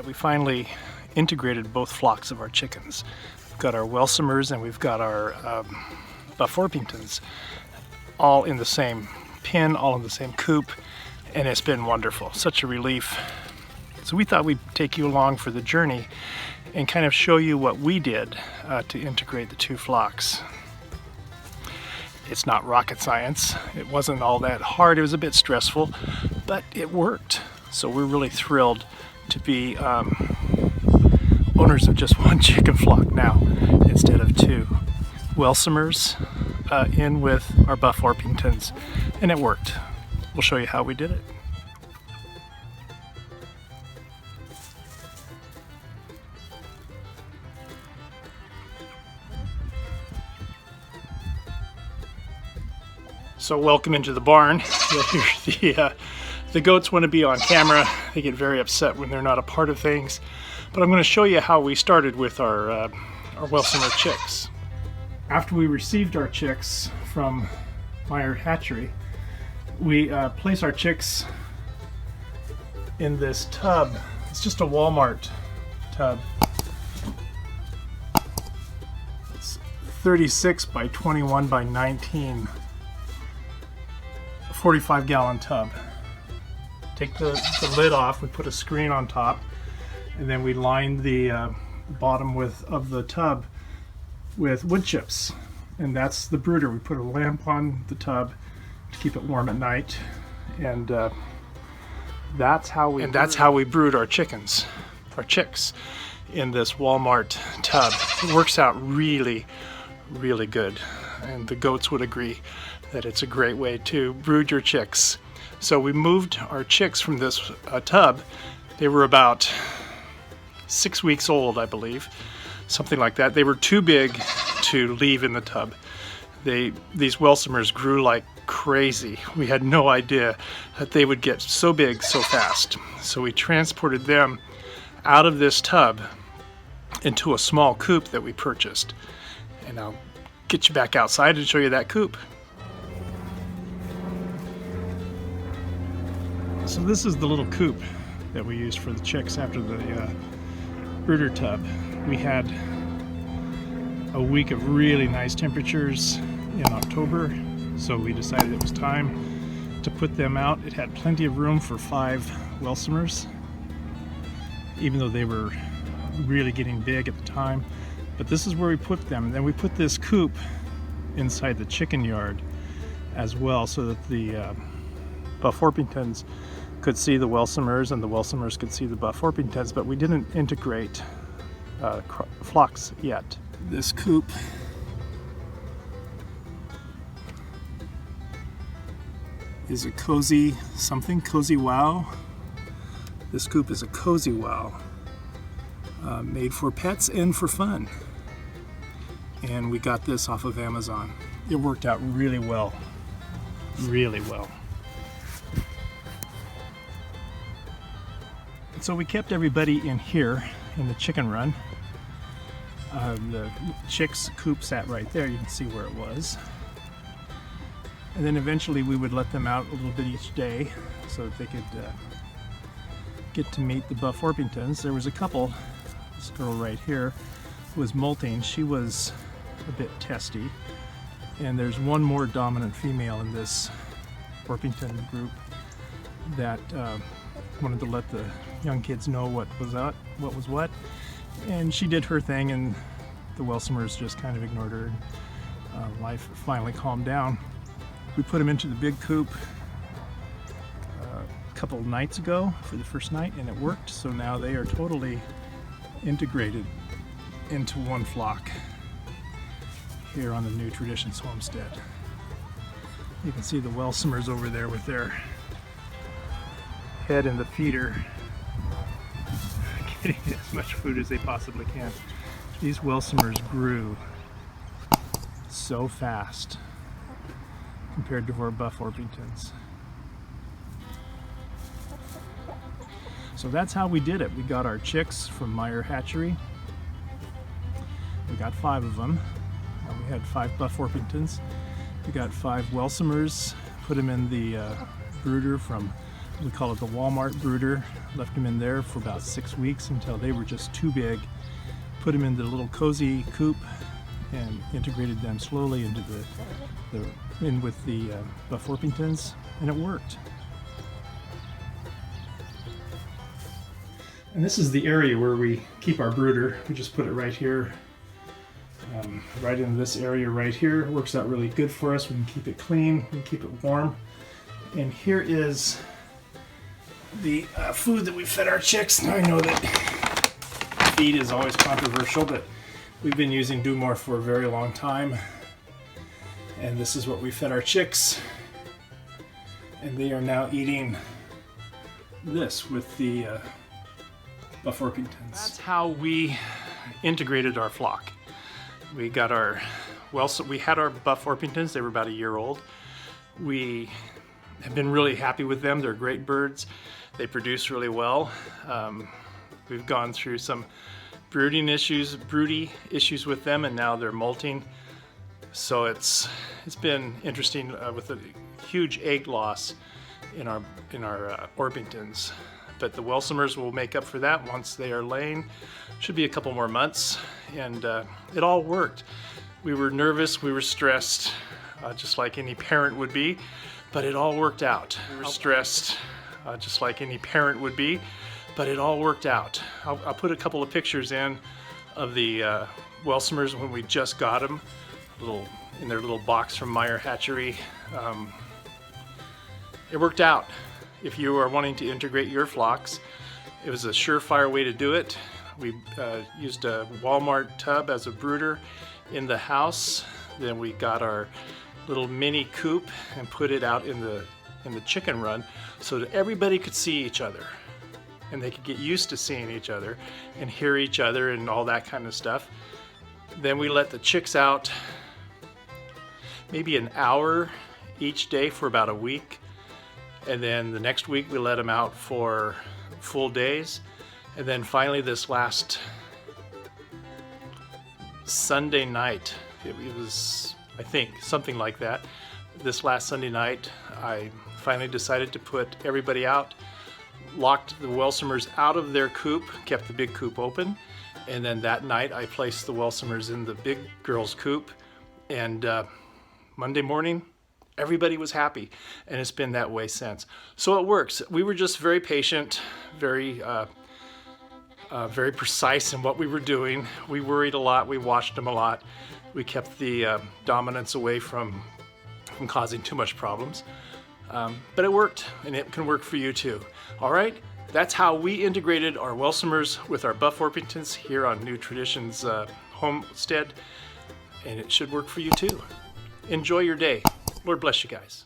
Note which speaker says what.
Speaker 1: that we finally integrated both flocks of our chickens. We've got our Welsummers and we've got our Buff Orpintons all in the same pen, all in the same coop, and it's been wonderful. Such a relief. So we thought we'd take you along for the journey and kind of show you what we did to integrate the two flocks. It's not rocket science. It wasn't all that hard. It was a bit stressful, but it worked. So we're really thrilled to be owners of just one chicken flock now instead of two. Welsummers in with our Buff Orpintons, and it worked. We'll show you how we did it. So welcome into the barn. You'll hear the goats want to be on camera. They get very upset when they're not a part of things. But I'm going to show you how we started with our Welsummer chicks. After we received our chicks from Meyer Hatchery, we place our chicks in this tub. It's just a Walmart tub. It's 36 by 21 by 19. 45-gallon tub. Take the lid off, we put a screen on top, and then we line the bottom of the tub with wood chips, and that's the brooder. We put a lamp on the tub to keep it warm at night, and that's how we brood our chicks in this Walmart tub. It works out really, really good, and the goats would agree that it's a great way to brood your chicks. So we moved our chicks from this tub. They were about 6 weeks old, I believe, something like that. They were too big to leave in the tub. These Welsummers grew like crazy. We had no idea that they would get so big so fast. So we transported them out of this tub into a small coop that we purchased. And I'll get you back outside and show you that coop. So this is the little coop that we used for the chicks after the brooder tub. We had a week of really nice temperatures in October, so we decided it was time to put them out. It had plenty of room for 5 Welsummers, even though they were really getting big at the time. But this is where we put them. Then we put this coop inside the chicken yard as well, so that the Buff Orpintons could see the Welsummers and the Welsummers could see the Buff Orpintons, but we didn't integrate flocks yet. This coop is a cozy something, cozy wow. This coop is a cozy wow, made for pets and for fun. And we got this off of Amazon. It worked out really well, really well. So we kept everybody in here in the chicken run. The chicks' coop sat right there. You can see where it was. And then eventually we would let them out a little bit each day so that they could get to meet the Buff Orpintons. There was a couple. This girl right here was molting. She was a bit testy. And there's one more dominant female in this Orpington group that wanted to let the young kids know what was what, and she did her thing, and the Welsummers just kind of ignored her. Life finally calmed down. We put them into the big coop a couple of nights ago for the first night, and it worked. So now they are totally integrated into one flock here on the new Traditions homestead. You can see the Welsummers over there with their head in the feeder, getting as much food as they possibly can. These Welsummers grew so fast compared to our Buff Orpintons. So that's how we did it. We got our chicks from Meyer Hatchery. We got 5 of them. We had 5 Buff Orpintons. We got 5 Welsummers, put them in the brooder from we call it the Walmart brooder. Left them in there for about 6 weeks until they were just too big. Put them in the little cozy coop and integrated them slowly into in with the Buff Orpintons, and it worked. And this is the area where we keep our brooder. We just put it right here, right in this area right here. It works out really good for us. We can keep it clean, we can keep it warm. And here is the food that we fed our chicks. Now I know that feed is always controversial, but we've been using Do More for a very long time. And this is what we fed our chicks. And they are now eating this with the Buff Orpintons. That's how we integrated our flock. We got our, we had our Buff Orpintons. They were about a year old. We have been really happy with them. They're great birds. They produce really well. We've gone through some broody issues with them, and now they're molting. So it's been interesting with a huge egg loss in our Orpintons. But the Welsummers will make up for that once they are laying. Should be a couple more months, and it all worked. We were nervous, we were stressed, just like any parent would be, but it all worked out. We were stressed, just like any parent would be, but it all worked out. I'll put a couple of pictures in of the Welsummers when we just got them, in their little box from Meyer Hatchery. It worked out. If you are wanting to integrate your flocks, it was a surefire way to do it. We used a Walmart tub as a brooder in the house. Then we got our little mini coop and put it out in the chicken run so that everybody could see each other and they could get used to seeing each other and hear each other and all that kind of stuff. Then we let the chicks out maybe an hour each day for about a week. And then the next week we let them out for full days. And then finally this last Sunday night, it was, I think, something like that. This last Sunday night, I finally decided to put everybody out, locked the Welsummers out of their coop, kept the big coop open. And then that night I placed the Welsummers in the big girls' coop. And Monday morning, everybody was happy, and it's been that way since. So it works. We were just very patient, very precise in what we were doing. We worried a lot. We watched them a lot. We kept the dominance away from causing too much problems. But it worked, and it can work for you too. All right, that's how we integrated our Welsummers with our Buff Orpintons here on New Traditions Homestead, and it should work for you too. Enjoy your day. Lord bless you guys.